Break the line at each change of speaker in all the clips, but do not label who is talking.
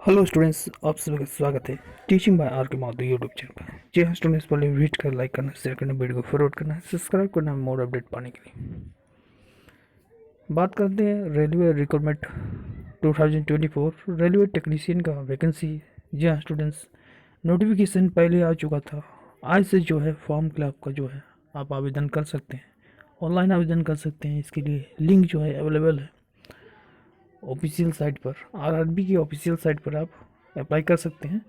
Hello students, आप सभी का स्वागत है टीचिंग बाय आर के माधव यूट्यूब चैनल पर। जी हाँ स्टूडेंट्स, पहले विजिट कर लाइक करना, शेयर करना, वीडियो को फॉरवर्ड करना, सब्सक्राइब करना मोर अपडेट पाने के लिए। बात करते हैं रेलवे रिक्रूटमेंट 2024 रेलवे टेक्नीशियन का वैकेंसी। जी हाँ स्टूडेंट्स, नोटिफिकेशन पहले आ चुका था। आज से जो है फॉर्म क्लब का जो है आप आवेदन कर सकते हैं, ऑनलाइन आवेदन कर सकते हैं। इसके लिए लिंक जो है अवेलेबल है ऑफिशियल साइट पर, आरआरबी की ऑफिशियल साइट पर आप अप्लाई कर सकते हैं।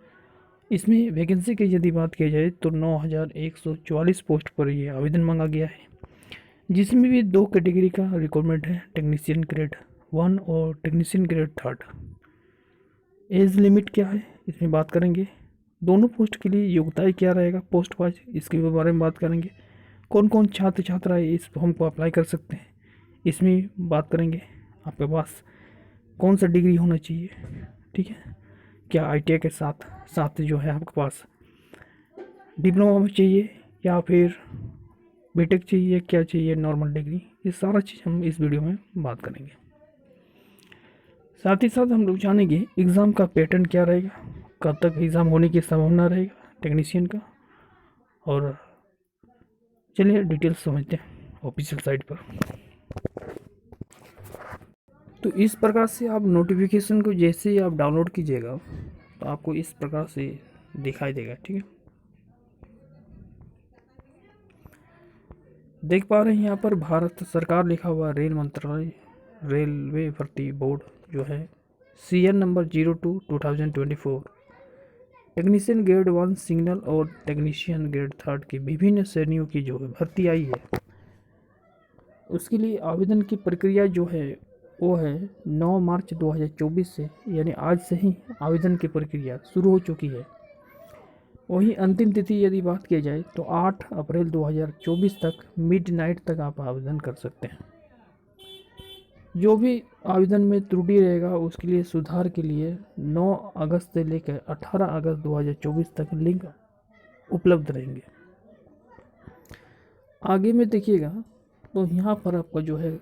इसमें वैकेंसी की यदि बात की जाए तो 9,144 पोस्ट पर ये आवेदन मांगा गया है, जिसमें भी दो कैटेगरी का रिक्वायरमेंट है, टेक्नीशियन ग्रेड 1 और टेक्नीशियन ग्रेड 3। एज लिमिट क्या है इसमें बात करेंगे। दोनों पोस्ट के लिए योग्यताएं क्या रहेगा पोस्ट वाइज, इसके बारे में बात करेंगे। कौन कौन छात्र छात्राएं इस फॉर्म को अप्लाई कर सकते हैं इसमें बात करेंगे। आपके पास कौन सा डिग्री होना चाहिए, ठीक है, क्या आईटीआई के साथ साथ जो है आपके पास डिप्लोमा में चाहिए या फिर बीटेक चाहिए, क्या चाहिए, नॉर्मल डिग्री, ये सारा चीज़ हम इस वीडियो में बात करेंगे। साथ ही साथ हम लोग जानेंगे एग्ज़ाम का पैटर्न क्या रहेगा, कब तक एग्ज़ाम होने की संभावना रहेगा टेक्नीशियन का। और चलिए डिटेल्स समझते हैं ऑफिशियल साइट पर। तो इस प्रकार से आप नोटिफिकेशन को जैसे ही आप डाउनलोड कीजिएगा तो आपको इस प्रकार से दिखाई देगा, ठीक है। देख पा रहे हैं यहाँ पर भारत सरकार लिखा हुआ, रेल मंत्रालय, रेलवे भर्ती बोर्ड जो है, CN number 02/2024। Technician grade 1 signal और टेक्नीशियन ग्रेड 3 की विभिन्न श्रेणियों की जो है भर्ती आई है, उसके लिए आवेदन की प्रक्रिया जो है वो है 9 मार्च 2024 से, यानी आज से ही आवेदन की प्रक्रिया शुरू हो चुकी है। वहीं अंतिम तिथि यदि बात की जाए तो 8 अप्रैल 2024 तक मिडनाइट तक आप आवेदन कर सकते हैं। जो भी आवेदन में त्रुटि रहेगा उसके लिए सुधार के लिए 9 अगस्त से लेकर 18 अगस्त 2024 तक लिंक उपलब्ध रहेंगे। आगे में देखिएगा तो यहाँ पर आपका जो है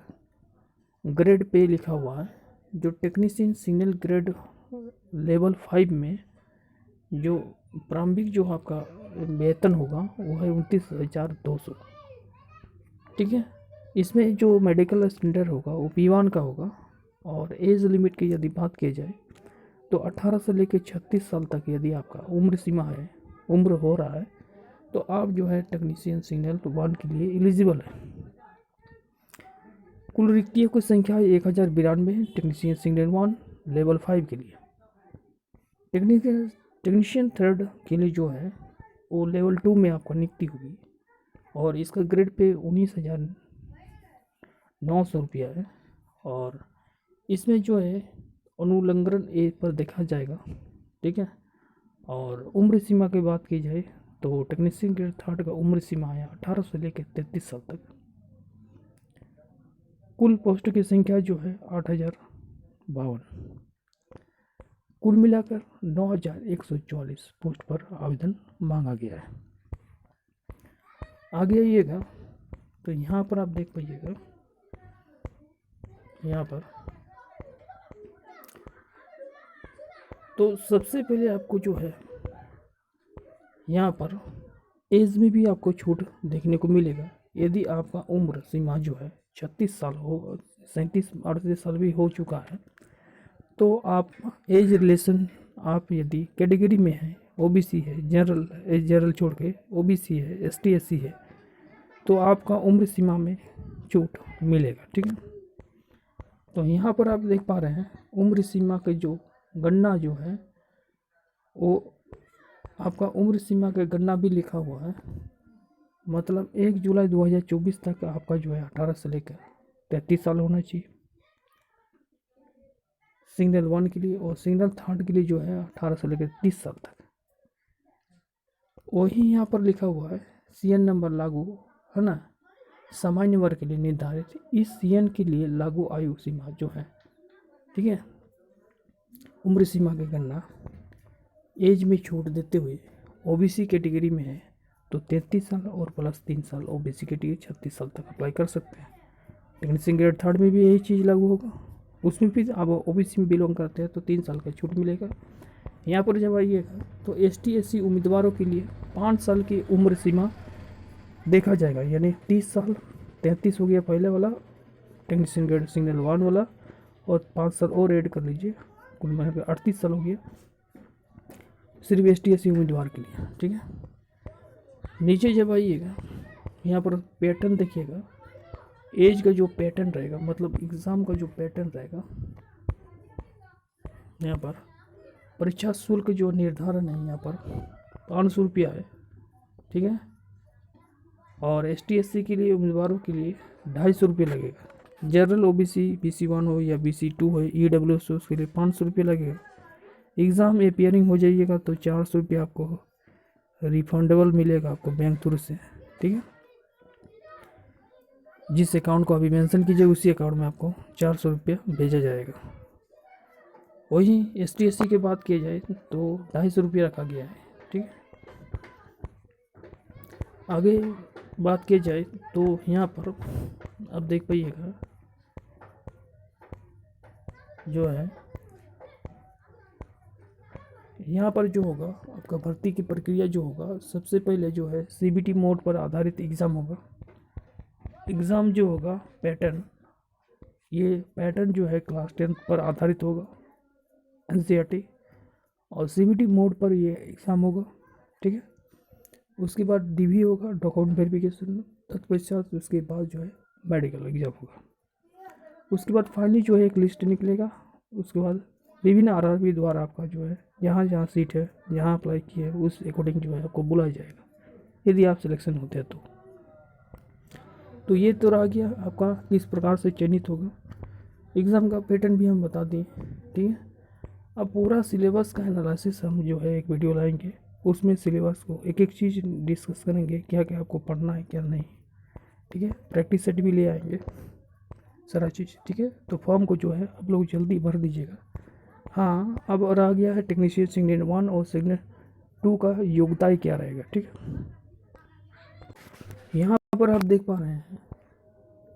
ग्रेड पे लिखा हुआ है, जो टेक्नीशियन सिग्नल ग्रेड लेवल 5 में जो प्रारंभिक जो आपका वेतन होगा वो है 29,200, ठीक है। इसमें जो मेडिकल स्टैंडर्ड होगा वो P1 का होगा। और एज लिमिट की यदि बात की जाए तो 18 से लेकर 36 साल तक यदि आपका उम्र सीमा है, उम्र हो रहा है, तो आप जो है टेक्नीशियन सिग्नल 1 के लिए एलिजिबल है। कुल रिक्तियों की संख्या 1092 है टेक्नीशियन सिग्नल 1 लेवल 5 के लिए। टेक्नीशियन 3 के लिए जो है वो लेवल 2 में आपको नियुक्ति होगी और इसका ग्रेड पे 19,900 रुपया है। और इसमें जो है अनुलंघन एज पर देखा जाएगा, ठीक है। और उम्र सीमा की बात की जाए तो टेक्नीशियन ग्रेड 3 का उम्र सीमा है 18 से लेकर 33 साल तक। कुल पोस्ट की संख्या जो है 8,052, कुल मिलाकर 9,144 पोस्ट पर आवेदन मांगा गया है। आगे आइएगा तो यहाँ पर आप देख पाइएगा, यहाँ पर तो सबसे पहले आपको जो है यहाँ पर एज में भी आपको छूट देखने को मिलेगा। यदि आपका उम्र सीमा जो है 36 साल हो, 37-38 साल भी हो चुका है, तो आप एज रिलेशन, आप यदि कैटेगरी में हैं, ओबीसी है, जनरल छोड़ के ओबीसी है, एसटी एससी है, तो आपका उम्र सीमा में छूट मिलेगा, ठीक है। तो यहाँ पर आप देख पा रहे हैं उम्र सीमा की जो गणना जो है वो आपका उम्र सीमा का गणना भी लिखा हुआ है। मतलब 1 जुलाई 2024 तक आपका जो है 18 से लेकर 33 साल होना चाहिए सिग्नल 1 के लिए, और सिग्नल 3 के लिए जो है 18 से लेकर 30 साल तक। वही यहाँ पर लिखा हुआ है CN नंबर लागू है ना, सामान्य वर्ग के लिए निर्धारित इस CN के लिए लागू आयु सीमा जो है, ठीक है, उम्र सीमा की गणना एज में छूट देते हुए ओबीसी कैटेगरी में है तो 33 साल और प्लस 3 साल ओबीसी कैटेगरी 36 साल तक अप्लाई कर सकते हैं। टेक्नीशियन ग्रेड 3 में भी यही चीज़ लागू होगा। उसमें भी आप ओबीसी में बिलोंग करते हैं तो 3 साल का छूट मिलेगा। यहाँ पर जब आइएगा तो ST SC उम्मीदवारों के लिए 5 साल की उम्र सीमा देखा जाएगा, यानी 30 साल, 33 हो गया पहले वाला टेक्नीशियन ग्रेड सिग्नल 1 वाला, और 5 साल और ऐड कर लीजिए, कुल मिला के 38 साल हो गया सिर्फ ST SC उम्मीदवार के लिए। ठीक है, नीचे जब आइएगा यहाँ पर पैटर्न देखिएगा, एज का जो पैटर्न रहेगा, मतलब एग्ज़ाम का जो पैटर्न रहेगा, यहाँ पर परीक्षा शुल्क जो निर्धारण है यहाँ पर 500 रुपया है। ठीक है, और ST SC के लिए उम्मीदवारों के लिए 250 रुपये लगेगा। जनरल OBC BC1 हो या BC2 हो, EWS हो, उसके लिए 500 रुपये लगेगा। एग्ज़ाम अपियरिंग हो जाइएगा तो 400 रुपये आपको रिफंडेबल मिलेगा आपको बैंक थ्रू से। ठीक है, जिस अकाउंट को अभी मेंशन कीजिए उसी अकाउंट में आपको 400 रुपया भेजा जाएगा। वही ST SC की बात की जाए तो 250 रुपये रखा गया है। ठीक है, आगे बात की जाए तो यहाँ पर आप देख पाइएगा जो है यहाँ पर जो होगा आपका भर्ती की प्रक्रिया जो होगा, सबसे पहले जो है CBT मोड पर आधारित एग्ज़ाम होगा। एग्ज़ाम जो होगा पैटर्न, ये पैटर्न जो है क्लास 10 पर आधारित होगा NCERT, और CBT मोड पर ये एग्ज़ाम होगा। ठीक है, उसके बाद DV होगा, डॉक्यूमेंट वेरिफिकेशन, तत्पश्चात उसके बाद जो है मेडिकल एग्ज़ाम होगा। उसके बाद फाइनली जो है एक लिस्ट निकलेगा। उसके बाद विभिन्न RRB द्वारा आपका जो है जहाँ जहाँ सीट है, जहाँ अप्लाई किया है, उस अकॉर्डिंग जो है आपको बुलाया जाएगा यदि आप सिलेक्शन होते हैं तो ये तो रह गया आपका किस प्रकार से चयनित होगा। एग्ज़ाम का पैटर्न भी हम बता दिए। ठीक है, अब पूरा सिलेबस का एनालिसिस हम जो है एक वीडियो लाएंगे, उसमें सिलेबस को एक एक चीज़ डिस्कस करेंगे, क्या क्या आपको पढ़ना है क्या नहीं। ठीक है, प्रैक्टिस सेट भी ले आएंगे सारा चीज़। ठीक है, तो फॉर्म को जो है आप लोग जल्दी भर दीजिएगा। हाँ, अब रह गया है टेक्नीशियन सिग्नल 1 और सिग्नल 2 का योग्यता क्या रहेगा। ठीक है, यहाँ पर आप देख पा रहे हैं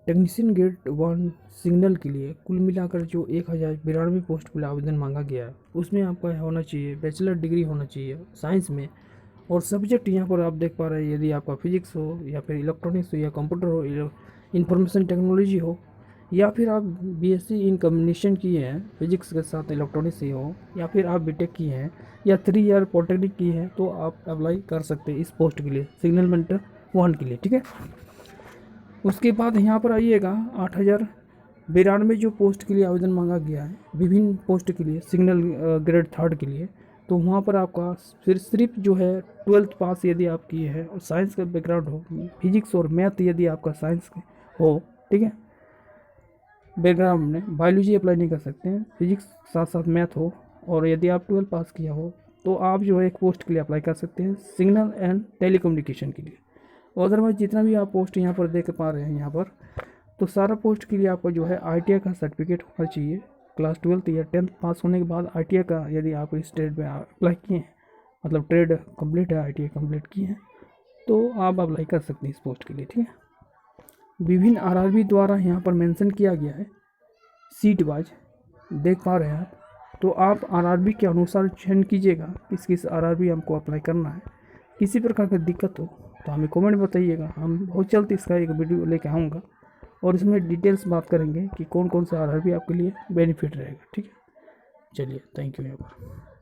टेक्नीशियन ग्रेड 1 सिग्नल के लिए कुल मिलाकर जो 1092 पोस्ट के लिए आवेदन मांगा गया है, उसमें आपका होना चाहिए बैचलर डिग्री होना चाहिए साइंस में, और सब्जेक्ट यहाँ पर आप देख पा रहे हैं यदि आपका फिजिक्स हो या फिर इलेक्ट्रॉनिक्स हो या कंप्यूटर हो, इंफॉर्मेशन टेक्नोलॉजी हो, या फिर आप BSc इन कम्बिनेशन किए हैं फिजिक्स के साथ इलेक्ट्रॉनिक्स ही हो, या फिर आप BTech किए हैं या 3 ईयर पॉलिटेक्निक किए हैं, तो आप अप्लाई कर सकते हैं इस पोस्ट के लिए, सिग्नल मेंटर 1 के लिए। ठीक है, उसके बाद यहाँ पर आइएगा 8092 जो पोस्ट के लिए आवेदन मांगा गया है विभिन्न पोस्ट के लिए सिग्नल ग्रेड 3 के लिए, तो वहाँ पर आपका फिर सिर्फ जो है 12th पास यदि आप किए हैं और साइंस का बैकग्राउंड हो, फिजिक्स और मैथ यदि आपका साइंस हो, ठीक है, बैकग्राउंड में बायोलॉजी अप्लाई नहीं कर सकते हैं, फिजिक्स साथ साथ मैथ हो, और यदि आप 12 पास किया हो तो आप जो है एक पोस्ट के लिए अप्लाई कर सकते हैं सिग्नल एंड टेलीकम्युनिकेशन के लिए। अदरवाइज जितना भी आप पोस्ट यहाँ पर देख पा रहे हैं यहाँ पर, तो सारा पोस्ट के लिए आपको जो है ITI का सर्टिफिकेट होना चाहिए। क्लास 12th या 10th पास होने के बाद ITI का यदि आप इस ट्रेड में अप्लाई किए हैं, मतलब ट्रेड कंप्लीट है, ITI कंप्लीट किए हैं, तो आप अप्लाई कर सकते हैं इस पोस्ट के लिए। ठीक है, विभिन्न RRB द्वारा यहाँ पर मेंशन किया गया है सीट वाइज, देख पा रहे हैं आप, तो आप RRB के अनुसार चयन कीजिएगा किस किस RRB हमको अप्लाई करना है। किसी प्रकार की दिक्कत हो तो हमें कमेंट बताइएगा, हम बहुत जल्द इसका एक वीडियो लेके आऊँगा और इसमें डिटेल्स बात करेंगे कि कौन कौन सा RRB आपके लिए बेनिफिट रहेगा। ठीक है, चलिए, थैंक यू यहाँ पर।